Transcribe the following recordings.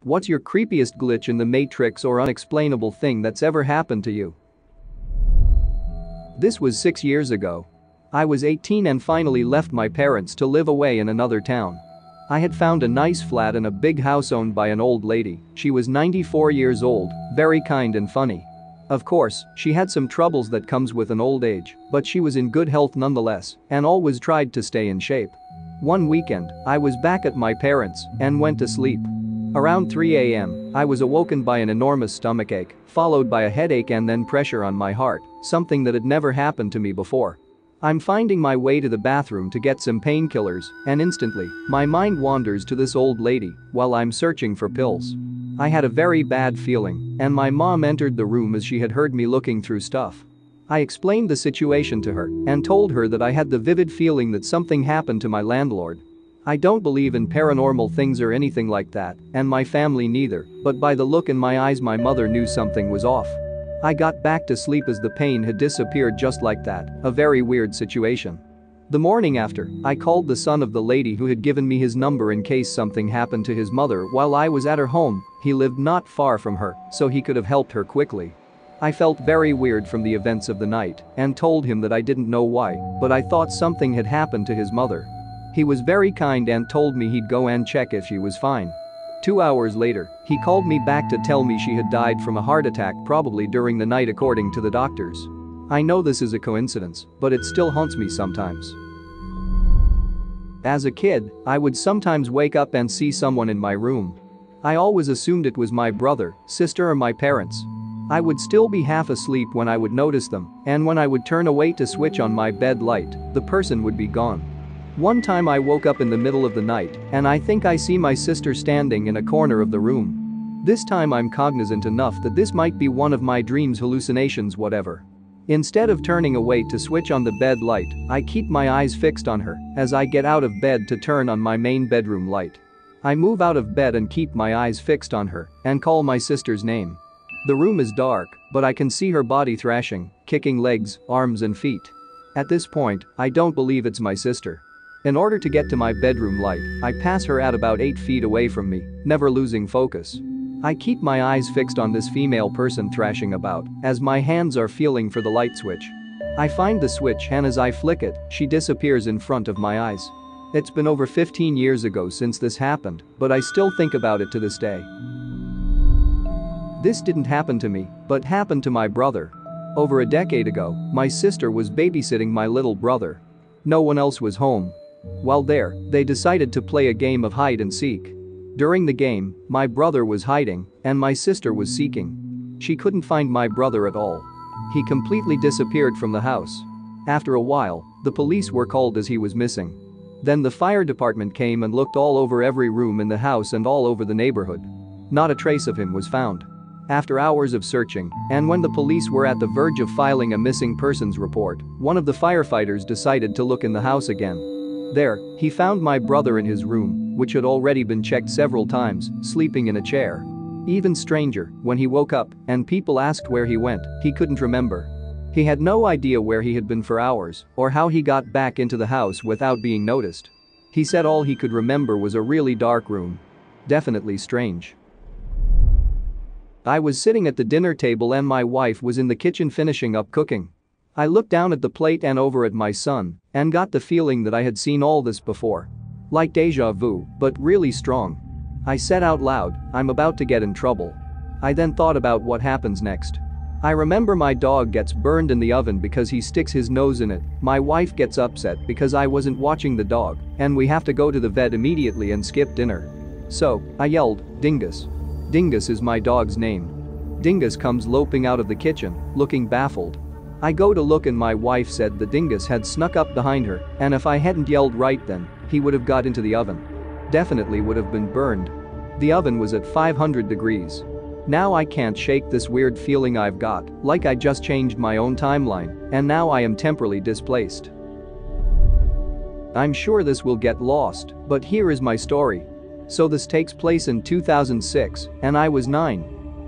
What's your creepiest glitch in the Matrix or unexplainable thing that's ever happened to you? This was 6 years ago. I was 18 and finally left my parents to live away in another town. I had found a nice flat in a big house owned by an old lady. She was 94 years old, very kind and funny. Of course, she had some troubles that comes with an old age, but she was in good health nonetheless and always tried to stay in shape. One weekend, I was back at my parents' and went to sleep. Around 3 a.m., I was awoken by an enormous stomachache, followed by a headache and then pressure on my heart, something that had never happened to me before. I'm finding my way to the bathroom to get some painkillers, and instantly, my mind wanders to this old lady while I'm searching for pills. I had a very bad feeling, and my mom entered the room as she had heard me looking through stuff. I explained the situation to her and told her that I had the vivid feeling that something happened to my landlord. I don't believe in paranormal things or anything like that, and my family neither, but by the look in my eyes my mother knew something was off. I got back to sleep as the pain had disappeared just like that, a very weird situation. The morning after, I called the son of the lady who had given me his number in case something happened to his mother while I was at her home. He lived not far from her, so he could have helped her quickly. I felt very weird from the events of the night and told him that I didn't know why, but I thought something had happened to his mother. He was very kind and told me he'd go and check if she was fine. 2 hours later, he called me back to tell me she had died from a heart attack probably during the night according to the doctors. I know this is a coincidence, but it still haunts me sometimes. As a kid, I would sometimes wake up and see someone in my room. I always assumed it was my brother, sister or my parents. I would still be half asleep when I would notice them, and when I would turn away to switch on my bed light, the person would be gone. One time I woke up in the middle of the night and I think I see my sister standing in a corner of the room. This time I'm cognizant enough that this might be one of my dreams, hallucinations, whatever. Instead of turning away to switch on the bed light, I keep my eyes fixed on her as I get out of bed to turn on my main bedroom light. I move out of bed and keep my eyes fixed on her and call my sister's name. The room is dark, but I can see her body thrashing, kicking legs, arms and feet. At this point, I don't believe it's my sister. In order to get to my bedroom light, I pass her at about 8 feet away from me, never losing focus. I keep my eyes fixed on this female person thrashing about as my hands are feeling for the light switch. I find the switch and as I flick it, she disappears in front of my eyes. It's been over 15 years ago since this happened, but I still think about it to this day. This didn't happen to me, but happened to my brother. Over a decade ago, my sister was babysitting my little brother. No one else was home. While there, they decided to play a game of hide and seek. During the game, my brother was hiding and my sister was seeking. She couldn't find my brother at all. He completely disappeared from the house. After a while, the police were called as he was missing. Then the fire department came and looked all over every room in the house and all over the neighborhood. Not a trace of him was found. After hours of searching, and when the police were at the verge of filing a missing persons report, one of the firefighters decided to look in the house again. There, he found my brother in his room, which had already been checked several times, sleeping in a chair. Even stranger, when he woke up and people asked where he went, he couldn't remember. He had no idea where he had been for hours or how he got back into the house without being noticed. He said all he could remember was a really dark room. Definitely strange. I was sitting at the dinner table and my wife was in the kitchen finishing up cooking. I looked down at the plate and over at my son and got the feeling that I had seen all this before. Like deja vu, but really strong. I said out loud, "I'm about to get in trouble." I then thought about what happens next. I remember my dog gets burned in the oven because he sticks his nose in it, my wife gets upset because I wasn't watching the dog, and we have to go to the vet immediately and skip dinner. So, I yelled, "Dingus." Dingus is my dog's name. Dingus comes loping out of the kitchen, looking baffled. I go to look and my wife said the dingus had snuck up behind her, and if I hadn't yelled right then, he would have got into the oven. Definitely would have been burned. The oven was at 500 degrees. Now I can't shake this weird feeling I've got, like I just changed my own timeline, and now I am temporally displaced. I'm sure this will get lost, but here is my story. So this takes place in 2006, and I was 9.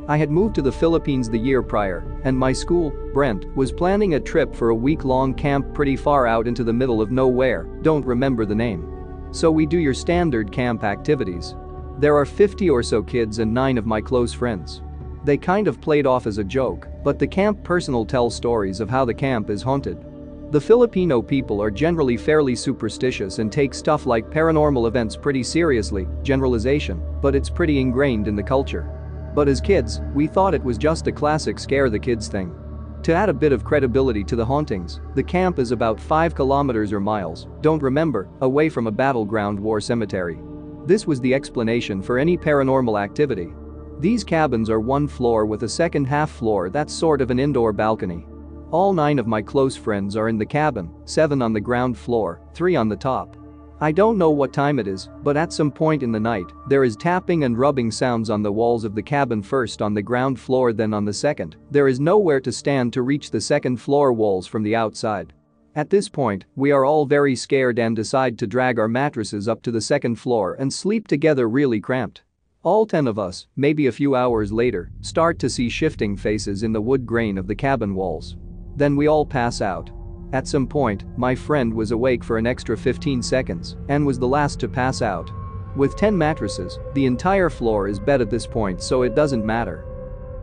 I had moved to the Philippines the year prior, and my school, Brent, was planning a trip for a week-long camp pretty far out into the middle of nowhere, don't remember the name. So we do your standard camp activities. There are 50 or so kids and 9 of my close friends. They kind of played off as a joke, but the camp personnel tell stories of how the camp is haunted. The Filipino people are generally fairly superstitious and take stuff like paranormal events pretty seriously, generalization, but it's pretty ingrained in the culture. But as kids, we thought it was just a classic scare the kids thing. To add a bit of credibility to the hauntings, the camp is about 5 kilometers or miles, don't remember, away from a battleground war cemetery. This was the explanation for any paranormal activity. These cabins are one floor with a second half floor that's sort of an indoor balcony. All 9 of my close friends are in the cabin, 7 on the ground floor, 3 on the top. I don't know what time it is, but at some point in the night, there is tapping and rubbing sounds on the walls of the cabin, first on the ground floor then on the second. There is nowhere to stand to reach the second floor walls from the outside. At this point, we are all very scared and decide to drag our mattresses up to the second floor and sleep together really cramped. All 10 of us, maybe a few hours later, start to see shifting faces in the wood grain of the cabin walls. Then we all pass out. At some point, my friend was awake for an extra 15 seconds and was the last to pass out. With 10 mattresses, the entire floor is bed at this point, so it doesn't matter.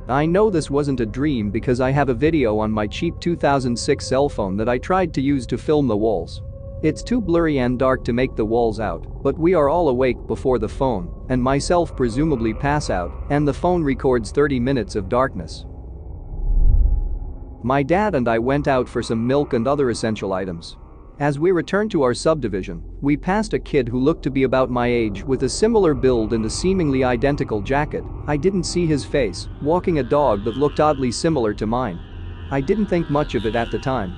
I know this wasn't a dream because I have a video on my cheap 2006 cell phone that I tried to use to film the walls. It's too blurry and dark to make the walls out, but we are all awake before the phone, and myself presumably pass out, and the phone records 30 minutes of darkness. My dad and I went out for some milk and other essential items. As we returned to our subdivision, we passed a kid who looked to be about my age with a similar build and a seemingly identical jacket. I didn't see his face, walking a dog that looked oddly similar to mine. I didn't think much of it at the time.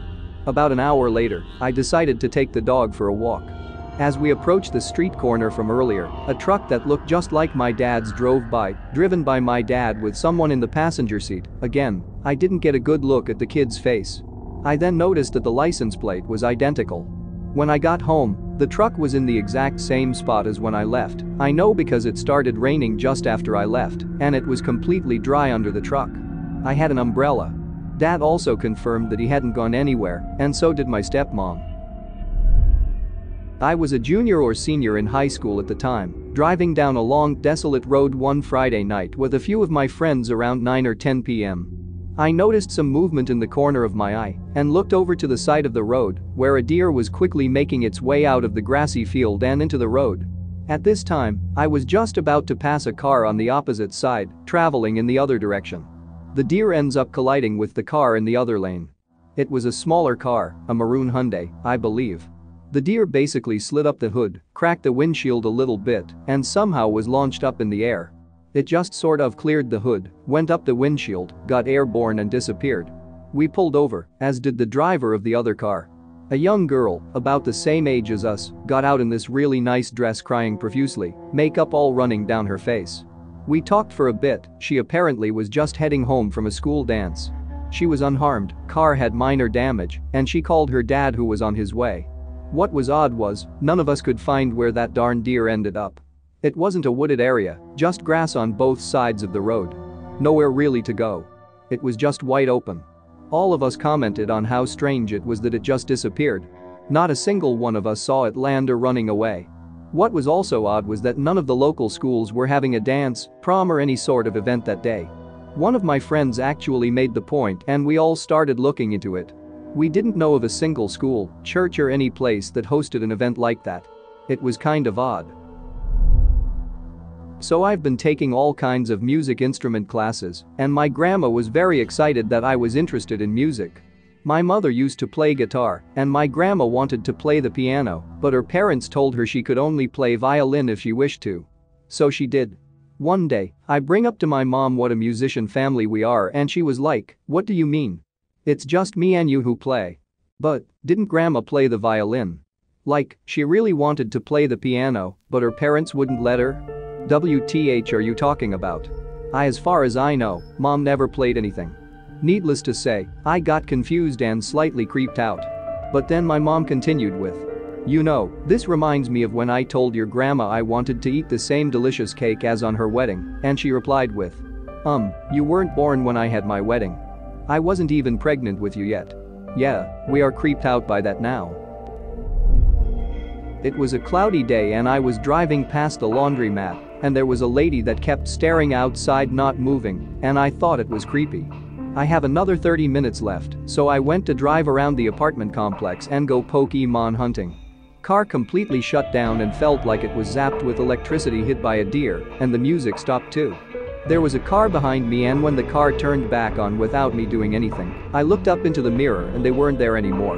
About an hour later, I decided to take the dog for a walk. As we approached the street corner from earlier, a truck that looked just like my dad's drove by, driven by my dad with someone in the passenger seat. Again, I didn't get a good look at the kid's face. I then noticed that the license plate was identical. When I got home, the truck was in the exact same spot as when I left. I know because it started raining just after I left, and it was completely dry under the truck. I had an umbrella. Dad also confirmed that he hadn't gone anywhere, and so did my stepmom. I was a junior or senior in high school at the time, driving down a long, desolate road one Friday night with a few of my friends around 9 or 10 p.m. I noticed some movement in the corner of my eye and looked over to the side of the road where a deer was quickly making its way out of the grassy field and into the road. At this time, I was just about to pass a car on the opposite side, traveling in the other direction. The deer ends up colliding with the car in the other lane. It was a smaller car, a maroon Hyundai, I believe. The deer basically slid up the hood, cracked the windshield a little bit, and somehow was launched up in the air. It just sort of cleared the hood, went up the windshield, got airborne and disappeared. We pulled over, as did the driver of the other car. A young girl, about the same age as us, got out in this really nice dress crying profusely, makeup all running down her face. We talked for a bit. She apparently was just heading home from a school dance. She was unharmed, car had minor damage, and she called her dad who was on his way. What was odd was, none of us could find where that darn deer ended up. It wasn't a wooded area, just grass on both sides of the road. Nowhere really to go. It was just wide open. All of us commented on how strange it was that it just disappeared. Not a single one of us saw it land or running away. What was also odd was that none of the local schools were having a dance, prom or any sort of event that day. One of my friends actually made the point and we all started looking into it. We didn't know of a single school, church or any place that hosted an event like that. It was kind of odd. So I've been taking all kinds of music instrument classes, and my grandma was very excited that I was interested in music. My mother used to play guitar, and my grandma wanted to play the piano, but her parents told her she could only play violin if she wished to. So she did. One day, I bring up to my mom what a musician family we are and she was like, "What do you mean? It's just me and you who play." But, didn't grandma play the violin? Like, she really wanted to play the piano, but her parents wouldn't let her? WTH are you talking about? As far as I know, mom never played anything. Needless to say, I got confused and slightly creeped out. But then my mom continued with, "You know, this reminds me of when I told your grandma I wanted to eat the same delicious cake as on her wedding, and she replied with, you weren't born when I had my wedding. I wasn't even pregnant with you yet." Yeah, we are creeped out by that now. It was a cloudy day and I was driving past the laundromat And there was a lady that kept staring outside not moving, and I thought it was creepy. I have another 30 minutes left, so I went to drive around the apartment complex and go Pokemon hunting. Car completely shut down and felt like it was zapped with electricity hit by a deer, and the music stopped too. There was a car behind me, and when the car turned back on without me doing anything, I looked up into the mirror and they weren't there anymore.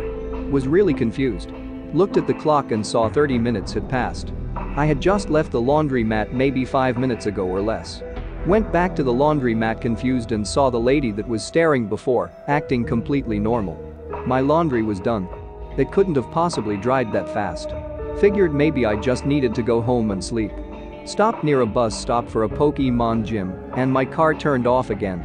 Was really confused. Looked at the clock and saw 30 minutes had passed. I had just left the laundromat maybe 5 minutes ago or less. Went back to the laundromat confused and saw the lady that was staring before, acting completely normal. My laundry was done. It couldn't have possibly dried that fast. Figured maybe I just needed to go home and sleep. Stopped near a bus stop for a Pokemon gym, and my car turned off again.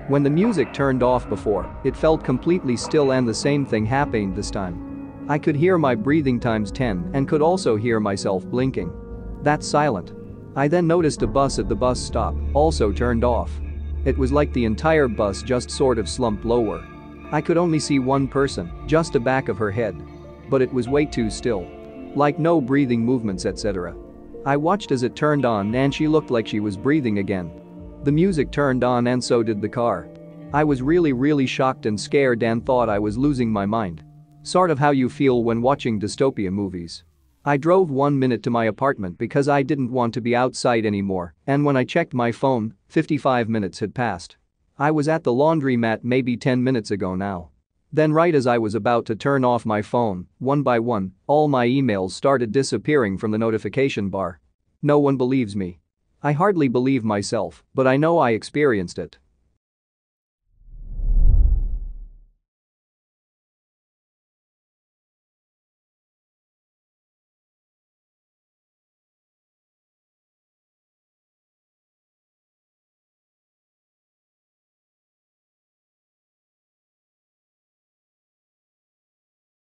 When the music turned off before, it felt completely still, and the same thing happened this time. I could hear my breathing times 10 and could also hear myself blinking. That's silent. I then noticed a bus at the bus stop also turned off. It was like the entire bus just sort of slumped lower. I could only see one person, just the back of her head. But it was way too still. Like no breathing movements, etc. I watched as it turned on and she looked like she was breathing again. The music turned on and so did the car. I was really shocked and scared and thought I was losing my mind. Sort of how you feel when watching dystopia movies. I drove 1 minute to my apartment because I didn't want to be outside anymore, and when I checked my phone, 55 minutes had passed. I was at the laundromat maybe 10 minutes ago now. Then right as I was about to turn off my phone, one by one, all my emails started disappearing from the notification bar. No one believes me. I hardly believe myself, but I know I experienced it.